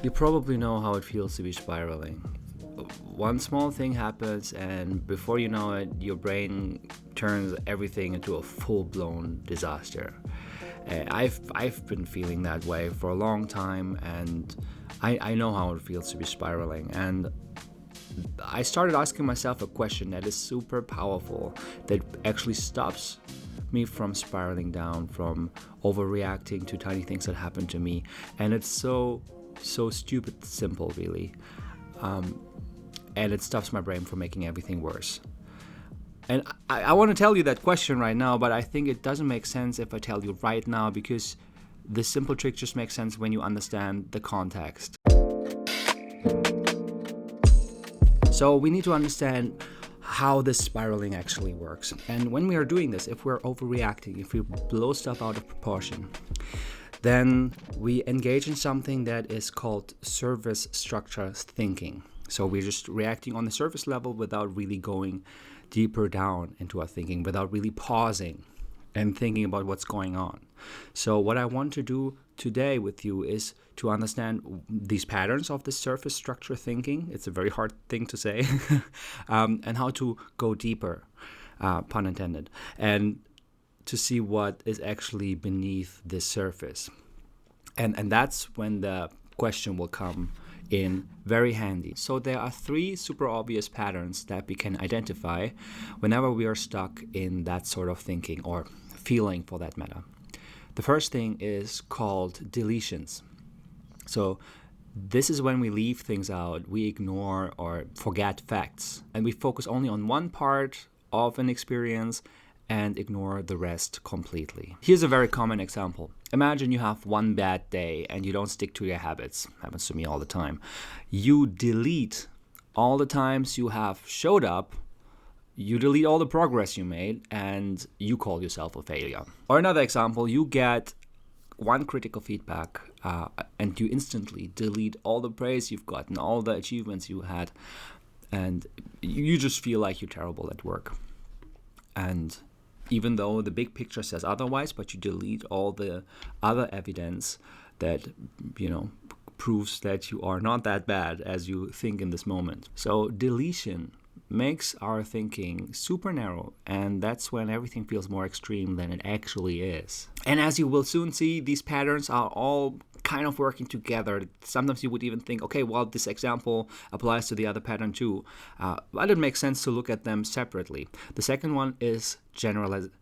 You probably know how it feels to be spiraling. One small thing happens, and before you know it, your brain turns everything into a full-blown disaster. I've been feeling that way for a long time, and I know how it feels to be spiraling. And I started asking myself a question that is super powerful, that actually stops me from spiraling down, from overreacting to tiny things that happen to me. And it's so stupid simple, really. And it stops my brain from making everything worse. And I want to tell you that question right now, but I think it doesn't make sense if I tell you right now, because the simple trick just makes sense when you understand the context. So we need to understand how this spiraling actually works. And when we are doing this, if we're overreacting, if we blow stuff out of proportion, then we engage in something that is called surface structure thinking. So we're just reacting on the surface level without really going deeper down into our thinking, without really pausing and thinking about what's going on. So what I want to do today with you is to understand these patterns of the surface structure thinking. It's a very hard thing to say. And how to go deeper, pun intended, and to see what is actually beneath this surface. And that's when the question will come in very handy. So there are three super obvious patterns that we can identify whenever we are stuck in that sort of thinking or feeling, for that matter. The first thing is called deletions. So this is when we leave things out, we ignore or forget facts, and we focus only on one part of an experience and ignore the rest completely. Here's a very common example. Imagine you have one bad day and you don't stick to your habits. Happens to me all the time. You delete all the times you have showed up, you delete all the progress you made, and you call yourself a failure. Or another example, you get one critical feedback and you instantly delete all the praise you've gotten, all the achievements you had, and you just feel like you're terrible at work. And even though the big picture says otherwise, but you delete all the other evidence that, proves that you are not that bad as you think in this moment. So deletion makes our thinking super narrow, and that's when everything feels more extreme than it actually is. And as you will soon see, these patterns are all kind of working together. Sometimes you would even think, okay, well, this example applies to the other pattern too. But it makes sense to look at them separately. The second one is generalization.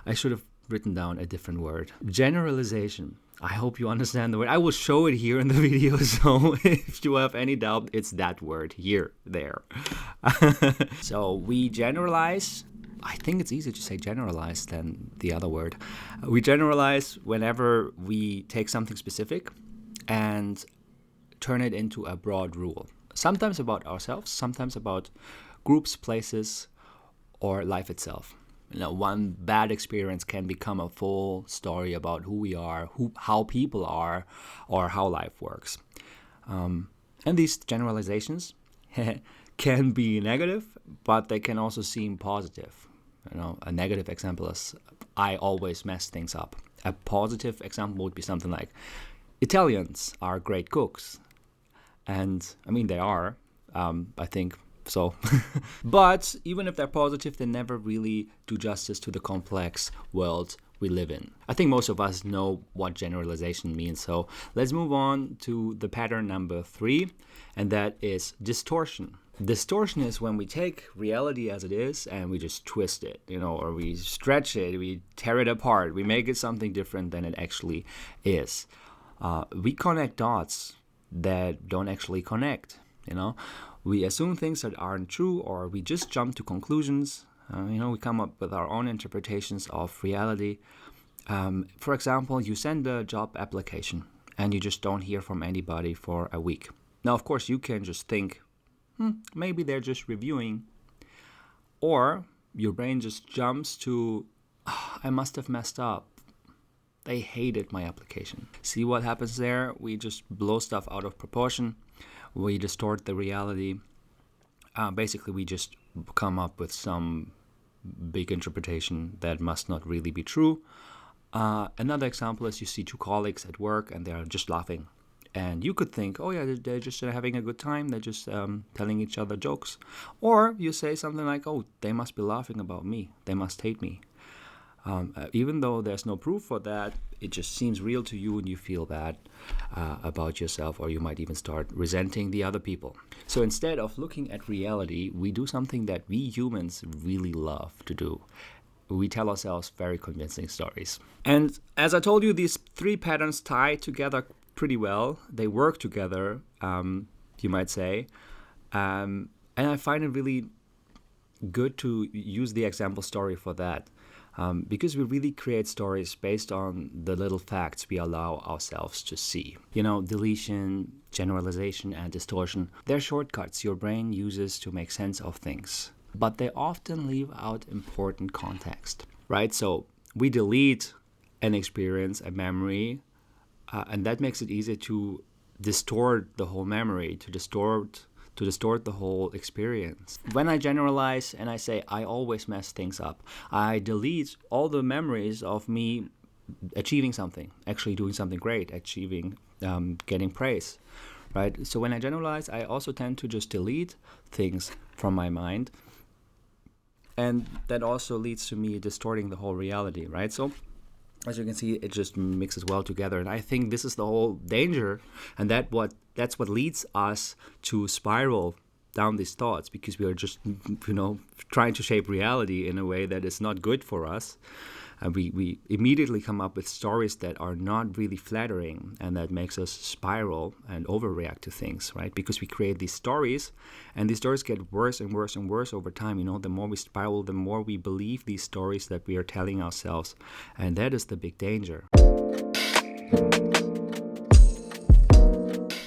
I should have written down a different word. Generalization. I hope you understand the word. I will show it here in the video, so if you have any doubt, it's that word here, there. So we generalize. I think it's easier to say generalize than the other word. We generalize whenever we take something specific and turn it into a broad rule. Sometimes about ourselves, sometimes about groups, places, or life itself. One bad experience can become a full story about who we are, how people are, or how life works. And these generalizations can be negative, but they can also seem positive. A negative example is, I always mess things up. A positive example would be something like, Italians are great cooks. And I mean, they are, I think so. But even if they're positive, they never really do justice to the complex world we live in. I think most of us know what generalization means. So let's move on to the pattern number 3, and that is distortion. Distortion is when we take reality as it is and we just twist it, or we stretch it, we tear it apart, we make it something different than it actually is. We connect dots that don't actually connect, We assume things that aren't true, or we just jump to conclusions. We come up with our own interpretations of reality. For example, you send a job application and you just don't hear from anybody for a week. Now, of course, you can just think, maybe they're just reviewing. Or your brain just jumps to, I must have messed up. They hated my application. See what happens there? We just blow stuff out of proportion. We distort the reality. Basically, we just come up with some big interpretation that must not really be true. Another example is you see two colleagues at work and they're just laughing. And you could think, oh yeah, they're just having a good time. They're just telling each other jokes. Or you say something like, oh, they must be laughing about me. They must hate me. Even though there's no proof for that, it just seems real to you and you feel bad about yourself, or you might even start resenting the other people. So instead of looking at reality, we do something that we humans really love to do. We tell ourselves very convincing stories. And as I told you, these three patterns tie together pretty well. They work together, you might say. And I find it really good to use the example story for that. Because we really create stories based on the little facts we allow ourselves to see. Deletion, generalization, and distortion, they're shortcuts your brain uses to make sense of things. But they often leave out important context, right? So we delete an experience, a memory, and that makes it easier to distort the whole memory, to distort the whole experience. When I generalize and I say I always mess things up, I delete all the memories of me achieving something, actually doing something great, achieving, getting praise, right? So when I generalize, I also tend to just delete things from my mind. And that also leads to me distorting the whole reality, right? So as you can see, it just mixes well together. And I think this is the whole danger. And that's what leads us to spiral down these thoughts, because we are just, trying to shape reality in a way that is not good for us. And we immediately come up with stories that are not really flattering, and that makes us spiral and overreact to things, right? Because we create these stories, and these stories get worse and worse and worse over time. The more we spiral, the more we believe these stories that we are telling ourselves. And that is the big danger.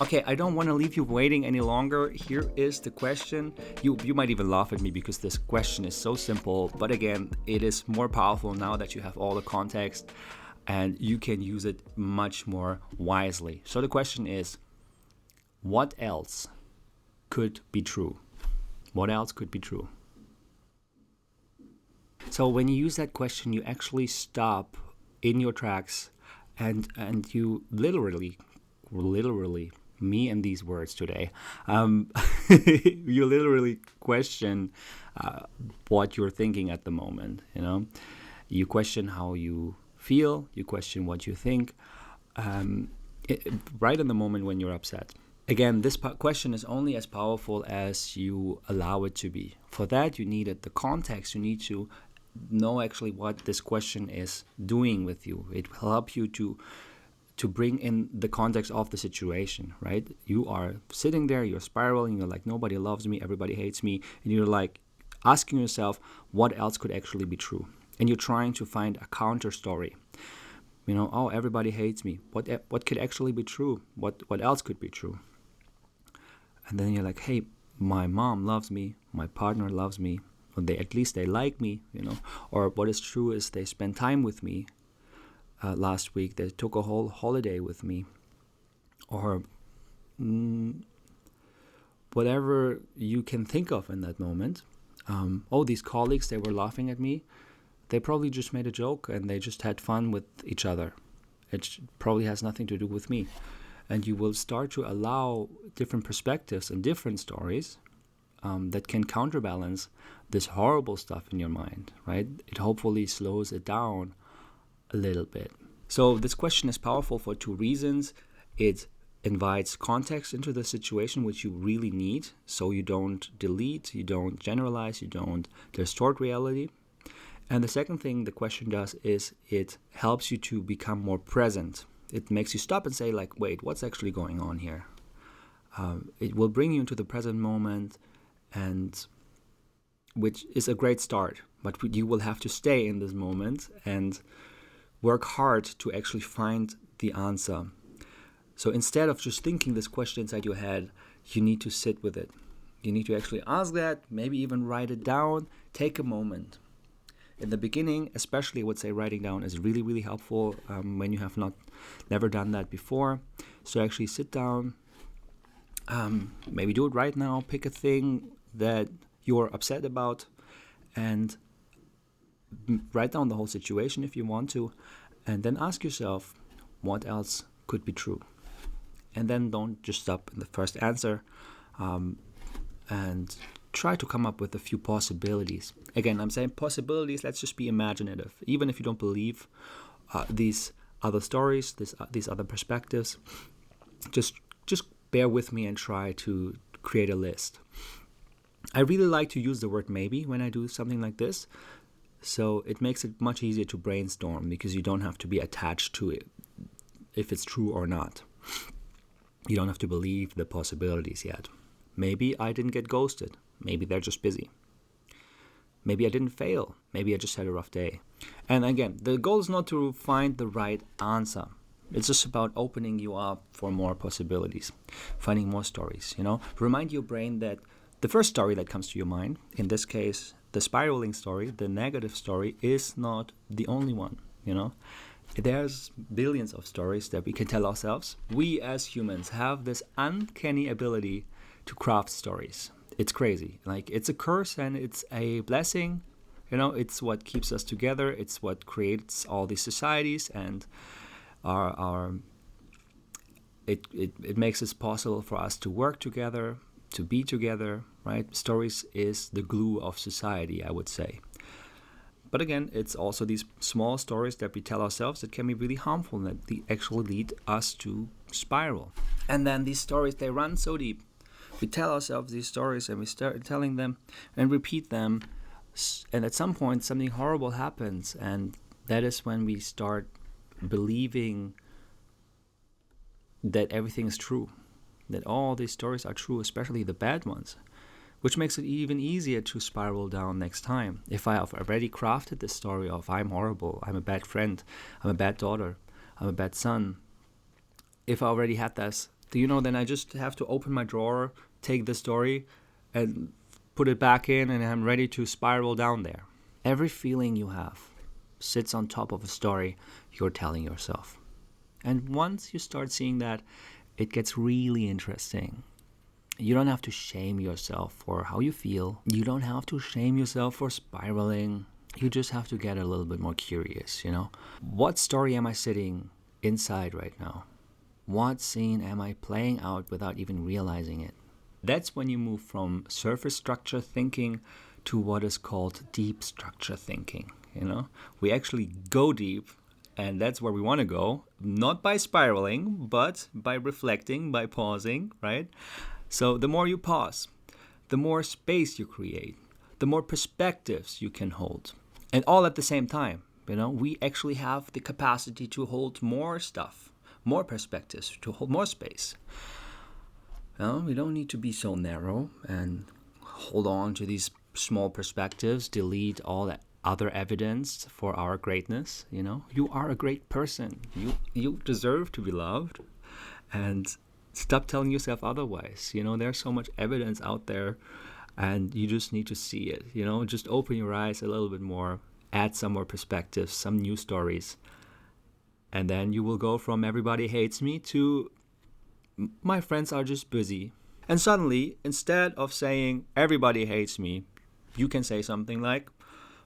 Okay, I don't want to leave you waiting any longer. Here is the question. You might even laugh at me because this question is so simple, but again, it is more powerful now that you have all the context and you can use it much more wisely. So the question is, what else could be true? What else could be true? So when you use that question, you actually stop in your tracks and you literally, me and these words today, you literally question what you're thinking at the moment. You question how you feel, you question what you think, right in the moment when you're upset. Again, this question is only as powerful as you allow it to be. For that, you needed the context. You need to know actually what this question is doing with you. It will help you to bring in the context of the situation, right? You are sitting there, you're spiraling, you're like, nobody loves me, everybody hates me, and you're like asking yourself, what else could actually be true? And you're trying to find a counter story. Oh, everybody hates me. What could actually be true? What else could be true? And then you're like, hey, my mom loves me, my partner loves me, or at least they like me, Or what is true is they spend time with me. Last week, they took a whole holiday with me, or whatever you can think of in that moment. These colleagues, they were laughing at me. They probably just made a joke and they just had fun with each other. It probably has nothing to do with me. And you will start to allow different perspectives and different stories that can counterbalance this horrible stuff in your mind, right? It hopefully slows it down a little bit. So this question is powerful for two reasons. It invites context into the situation, which you really need, so you don't delete, you don't generalize, you don't distort reality. And the second thing the question does is it helps you to become more present. It makes you stop and say, like, wait, what's actually going on here? It will bring you into the present moment, and which is a great start. But you will have to stay in this moment and work hard to actually find the answer. So instead of just thinking this question inside your head, you need to sit with it. You need to actually ask that, maybe even write it down, take a moment. In the beginning, especially I would say writing down is really, really helpful when you have never done that before. So actually sit down, maybe do it right now, pick a thing that you're upset about, and write down the whole situation if you want to, and then ask yourself what else could be true. And then don't just stop in the first answer, and try to come up with a few possibilities. Again, I'm saying possibilities, let's just be imaginative. Even if you don't believe these other stories, these other perspectives, just bear with me and try to create a list. I really like to use the word maybe when I do something like this, so it makes it much easier to brainstorm because you don't have to be attached to it if it's true or not. You don't have to believe the possibilities yet. Maybe I didn't get ghosted. Maybe they're just busy. Maybe I didn't fail. Maybe I just had a rough day. And again, the goal is not to find the right answer. It's just about opening you up for more possibilities, finding more stories, Remind your brain that the first story that comes to your mind, in this case, the spiraling story, the negative story, is not the only one, There's billions of stories that we can tell ourselves. We as humans have this uncanny ability to craft stories. It's crazy. Like, it's a curse and it's a blessing. It's what keeps us together. It's what creates all these societies, and it makes it possible for us to work together, to be together, right? Stories is the glue of society, I would say. But again, it's also these small stories that we tell ourselves that can be really harmful, and that they actually lead us to spiral. And then these stories, they run so deep. We tell ourselves these stories and we start telling them and repeat them. And at some point, something horrible happens. And that is when we start believing that everything is true, that all these stories are true, especially the bad ones, which makes it even easier to spiral down next time. If I have already crafted this story of I'm horrible, I'm a bad friend, I'm a bad daughter, I'm a bad son, if I already had this, then I just have to open my drawer, take the story, and put it back in, and I'm ready to spiral down there. Every feeling you have sits on top of a story you're telling yourself. And once you start seeing that, it gets really interesting. You don't have to shame yourself for how you feel. You don't have to shame yourself for spiraling. You just have to get a little bit more curious, What story am I sitting inside right now? What scene am I playing out without even realizing it? That's when you move from surface structure thinking to what is called deep structure thinking, We actually go deep, and that's where we want to go, not by spiraling, but by reflecting, by pausing, right? So the more you pause, the more space you create, the more perspectives you can hold. And all at the same time, we actually have the capacity to hold more stuff, more perspectives, to hold more space. We don't need to be so narrow and hold on to these small perspectives, delete all that other evidence for our greatness. You are a great person. You deserve to be loved, and stop telling yourself otherwise. There's so much evidence out there, and you just need to see it. Just open your eyes a little bit more, add some more perspectives, some new stories, and then you will go from everybody hates me to my friends are just busy. And suddenly, instead of saying everybody hates me, you can say something like,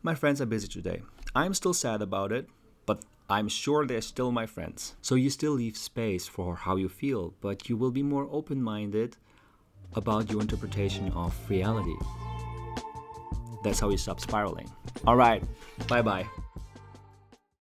my friends are busy today. I'm still sad about it, but I'm sure they're still my friends. So you still leave space for how you feel, but you will be more open-minded about your interpretation of reality. That's how you stop spiraling. All right, bye-bye.